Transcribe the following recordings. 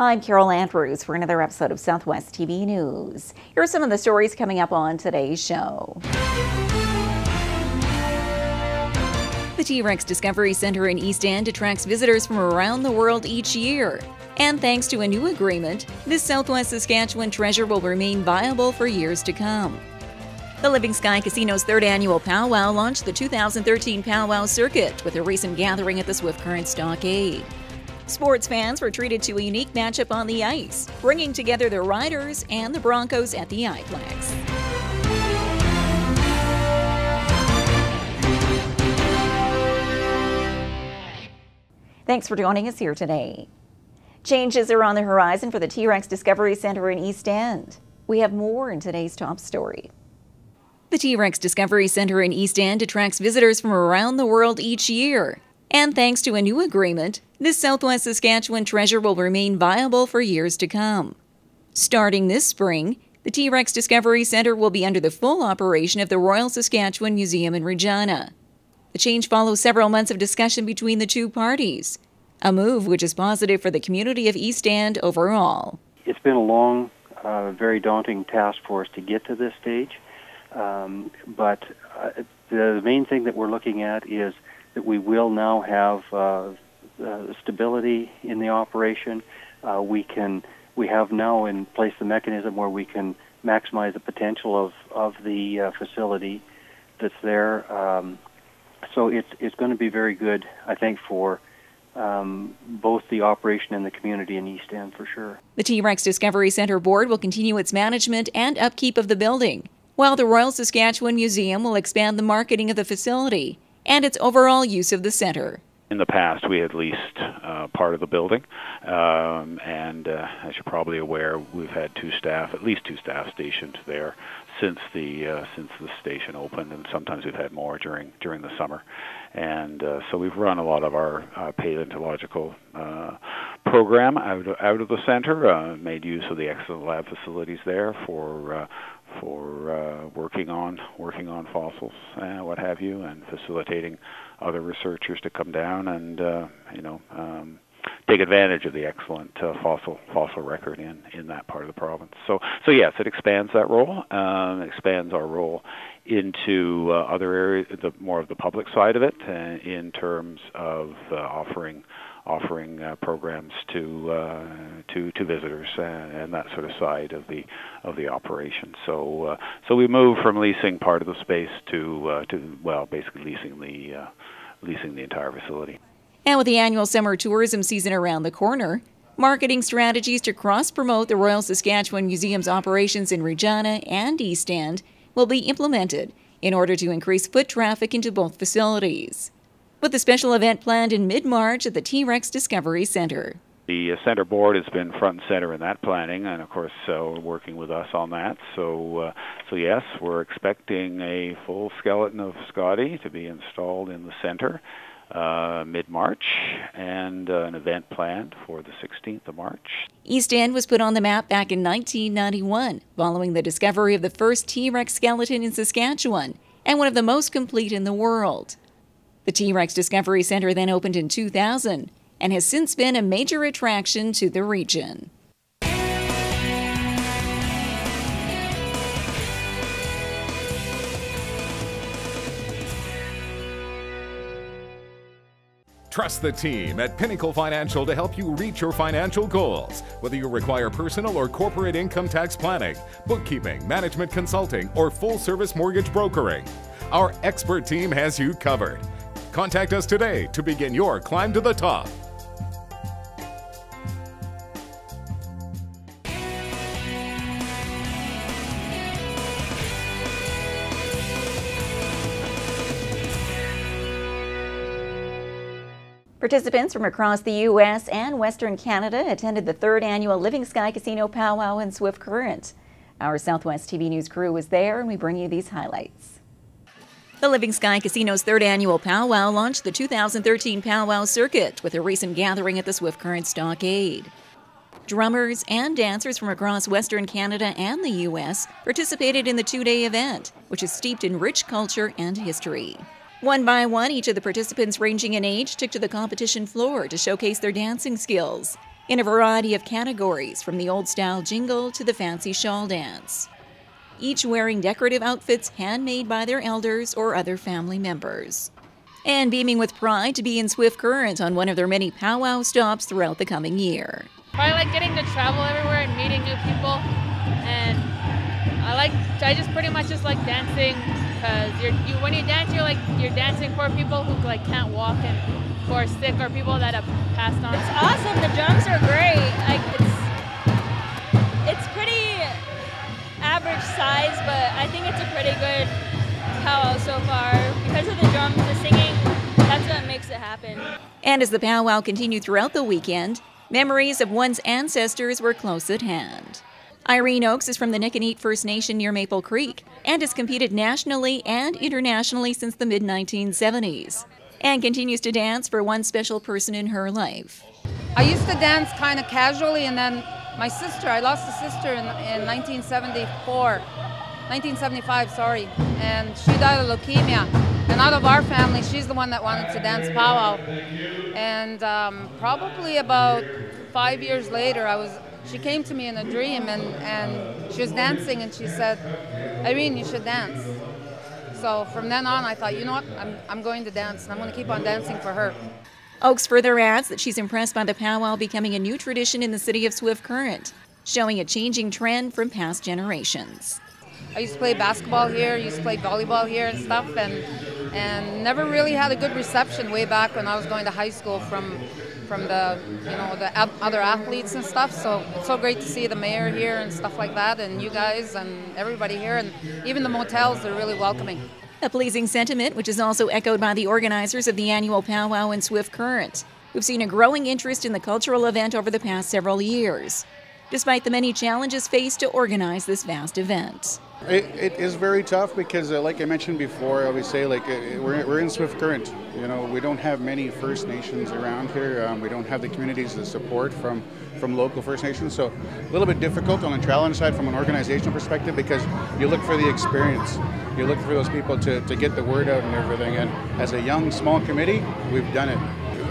Hi, I'm Carol Andrews for another episode of Southwest TV News. Here are some of the stories coming up on today's show. The T.rex Discovery Centre in Eastend attracts visitors from around the world each year. And thanks to a new agreement, this Southwest Saskatchewan treasure will remain viable for years to come. The Living Sky Casino's third annual Powwow launched the 2013 Powwow circuit with a recent gathering at the Swift Current Stockade. Sports fans were treated to a unique matchup on the ice, bringing together the Riders and the Broncos at the iplex. Thanks for joining us here today. Changes are on the horizon for the T.rex Discovery Centre in Eastend. We have more in today's top story. The T.rex Discovery Centre in Eastend attracts visitors from around the world each year. And thanks to a new agreement, this Southwest Saskatchewan treasure will remain viable for years to come. Starting this spring, the T.rex Discovery Centre will be under the full operation of the Royal Saskatchewan Museum in Regina. The change follows several months of discussion between the two parties, a move which is positive for the community of Eastend overall. It's been a long, very daunting task for us to get to this stage, but the main thing that we're looking at is that we will now have stability in the operation. We have now in place the mechanism where we can maximize the potential of the facility that's there. So it's going to be very good, I think, for both the operation and the community in Eastend for sure. The T.rex Discovery Centre Board will continue its management and upkeep of the building, while the Royal Saskatchewan Museum will expand the marketing of the facility and its overall use of the centre. In the past, we had leased part of the building, and as you're probably aware, we've had at least two staff stationed there since the station opened, and sometimes we've had more during the summer. And so we've run a lot of our paleontological program out of the centre, made use of the excellent lab facilities there for working on fossils, what have you, and facilitating other researchers to come down and take advantage of the excellent fossil record in that part of the province. So yes, it expands that role, expands our role into other areas, more of the public side of it, in terms of offering programs to visitors and that sort of side of the operation. So we move from leasing part of the space to basically leasing the entire facility. And with the annual summer tourism season around the corner, marketing strategies to cross-promote the Royal Saskatchewan Museum's operations in Regina and Eastend will be implemented in order to increase foot traffic into both facilities, with a special event planned in mid-March at the T.rex Discovery Centre. The Centre Board has been front and center in that planning, and of course working with us on that. So yes, we're expecting a full skeleton of Scotty to be installed in the centre mid-March, and an event planned for the 16th of March. Eastend was put on the map back in 1991, following the discovery of the first T.rex skeleton in Saskatchewan, and one of the most complete in the world. The T.rex Discovery Centre then opened in 2000 and has since been a major attraction to the region. Trust the team at Pinnacle Financial to help you reach your financial goals. Whether you require personal or corporate income tax planning, bookkeeping, management consulting, or full-service mortgage brokering, our expert team has you covered. Contact us today to begin your climb to the top. Participants from across the U.S. and Western Canada attended the third annual Living Sky Casino Powwow in Swift Current. Our Southwest TV News crew was there, and we bring you these highlights. The Living Sky Casino's third annual Powwow launched the 2013 Powwow circuit with a recent gathering at the Swift Current Stockade. Drummers and dancers from across Western Canada and the U.S. participated in the two-day event, which is steeped in rich culture and history. One by one, each of the participants ranging in age took to the competition floor to showcase their dancing skills. in a variety of categories, from the old-style jingle to the fancy shawl dance, each wearing decorative outfits handmade by their elders or other family members, and beaming with pride to be in Swift Current on one of their many powwow stops throughout the coming year. I like getting to travel everywhere and meeting new people, and I just pretty much just like dancing, because when you dance, you're dancing for people who can't walk and who are sick or people that have passed on. It's awesome. The drums are great. It's pretty average size, but I think it's a pretty good powwow so far. Because of the drums, the singing, that's what makes it happen. And as the powwow continued throughout the weekend, memories of one's ancestors were close at hand. Irene Oakes is from the Niconeat First Nation near Maple Creek and has competed nationally and internationally since the mid-1970s, and continues to dance for one special person in her life. I used to dance kind of casually, and then I lost a sister in 1975, and she died of leukemia. And out of our family, she's the one that wanted to dance powwow. And probably about 5 years later, she came to me in a dream, and she was dancing, and she said, "Irene, you should dance." So from then on, I thought, you know what, I'm going to dance, and I'm going to keep on dancing for her. Oakes further adds that she's impressed by the powwow becoming a new tradition in the city of Swift Current, showing a changing trend from past generations. I used to play basketball here, used to play volleyball here and stuff, and never really had a good reception way back when I was going to high school from the other athletes and stuff. So it's so great to see the mayor here and stuff like that, and you guys and everybody here, and even the motels, they're really welcoming. A pleasing sentiment, which is also echoed by the organizers of the annual powwow in Swift Current, who've seen a growing interest in the cultural event over the past several years, despite the many challenges faced to organize this vast event. It is very tough because, like I mentioned before, I always say, we're in Swift Current. We don't have many First Nations around here. We don't have the communities of support from local First Nations. So a little bit difficult on the challenge side from an organizational perspective, because you look for the experience. You look for those people to get the word out and everything. And as a young, small committee, we've done it.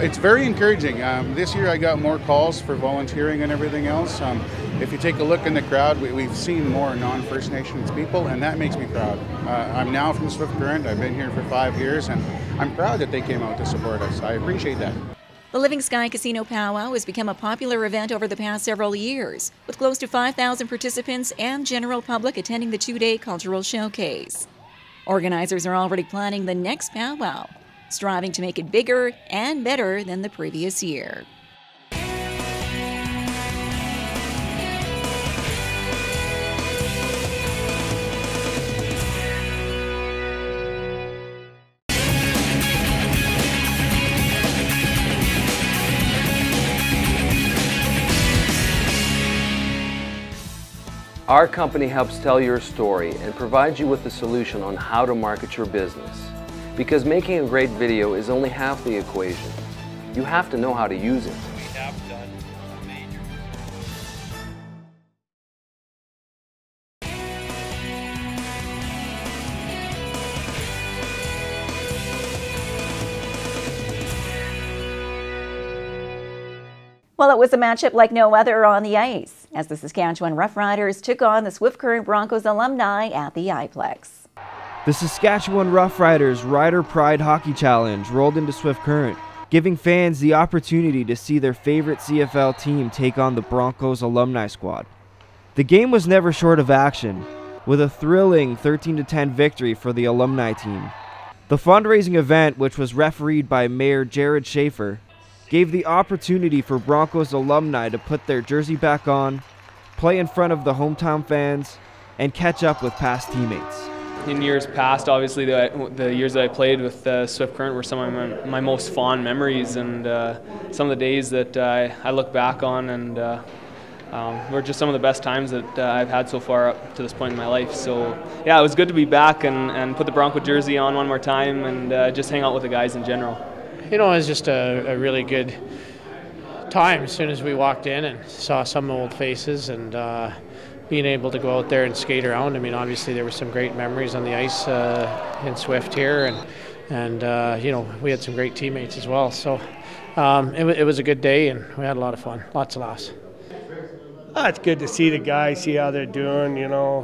It's very encouraging. This year I got more calls for volunteering and everything else. If you take a look in the crowd, we've seen more non-First Nations people, and that makes me proud. I'm now from Swift Current. I've been here for 5 years, and I'm proud that they came out to support us. I appreciate that. The Living Sky Casino Powwow has become a popular event over the past several years, with close to 5,000 participants and general public attending the two-day cultural showcase. Organizers are already planning the next powwow, striving to make it bigger and better than the previous year. Our company helps tell your story and provides you with a solution on how to market your business. Because making a great video is only half the equation. You have to know how to use it. We have done major. Well, it was a matchup like no other on the ice, as the Saskatchewan Roughriders took on the Swift Current Broncos Alumni at the iplex. The Saskatchewan Roughriders Rider Pride Hockey Challenge rolled into Swift Current, giving fans the opportunity to see their favorite CFL team take on the Broncos Alumni squad. The game was never short of action, with a thrilling 13-10 victory for the Alumni team. The fundraising event, which was refereed by Mayor Jared Schaefer, gave the opportunity for Broncos alumni to put their jersey back on, play in front of the hometown fans, and catch up with past teammates. In years past, obviously, the years that I played with Swift Current were some of my most fond memories, and some of the days that I look back on, and were just some of the best times that I've had so far up to this point in my life. So yeah, it was good to be back and put the Bronco jersey on one more time and just hang out with the guys in general. You know, it was just a really good time as soon as we walked in and saw some old faces, and being able to go out there and skate around. I mean, obviously there were some great memories on the ice in Swift here, and you know, we had some great teammates as well. So it was a good day, and we had a lot of fun, lots of laughs. It's good to see the guys, see how they're doing, you know,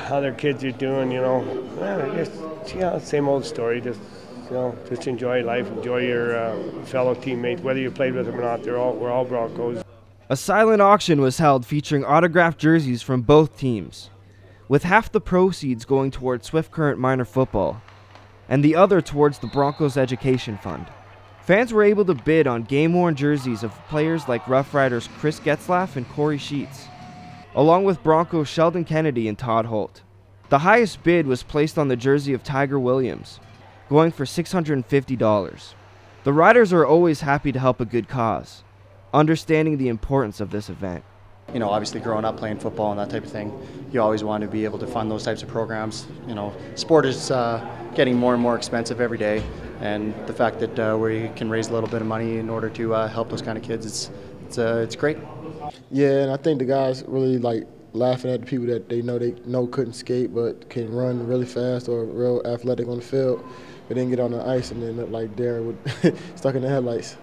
how their kids are doing, you know. Just, same old story. Just enjoy life, enjoy your fellow teammates, whether you played with them or not. We're all Broncos. A silent auction was held featuring autographed jerseys from both teams, with half the proceeds going towards Swift Current minor football and the other towards the Broncos Education Fund. Fans were able to bid on game-worn jerseys of players like Roughriders Chris Getzlaff and Corey Sheets, along with Broncos Sheldon Kennedy and Todd Holt. The highest bid was placed on the jersey of Tiger Williams, going for $650. The Riders are always happy to help a good cause, understanding the importance of this event. You know, obviously growing up playing football and that type of thing, you always want to be able to fund those types of programs. You know, sport is getting more and more expensive every day, and the fact that we can raise a little bit of money in order to help those kind of kids, it's great. Yeah, and I think the guys really like laughing at the people that they know couldn't skate but can run really fast or real athletic on the field, but then get on the ice and then look like Darren would stuck in the headlights.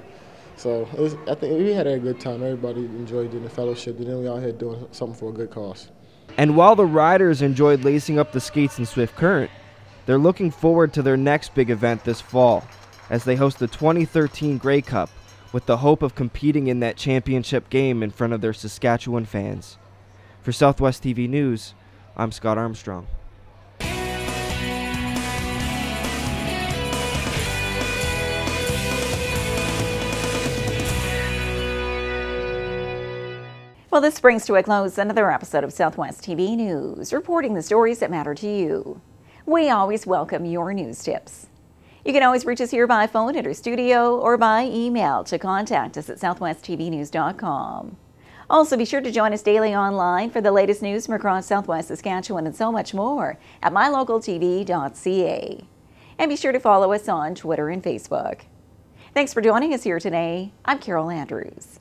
So I think we had a good time. Everybody enjoyed it in the fellowship, and then we all here doing something for a good cause. And while the Riders enjoyed lacing up the skates in Swift Current, they're looking forward to their next big event this fall, as they host the 2013 Grey Cup, with the hope of competing in that championship game in front of their Saskatchewan fans. For Southwest TV News, I'm Scott Armstrong. Well, this brings to a close another episode of Southwest TV News, reporting the stories that matter to you. We always welcome your news tips. You can always reach us here by phone at our studio or by email to contact us at southwesttvnews.com. Also, be sure to join us daily online for the latest news from across Southwest Saskatchewan and so much more at mylocaltv.ca. And be sure to follow us on Twitter and Facebook. Thanks for joining us here today. I'm Carol Andrews.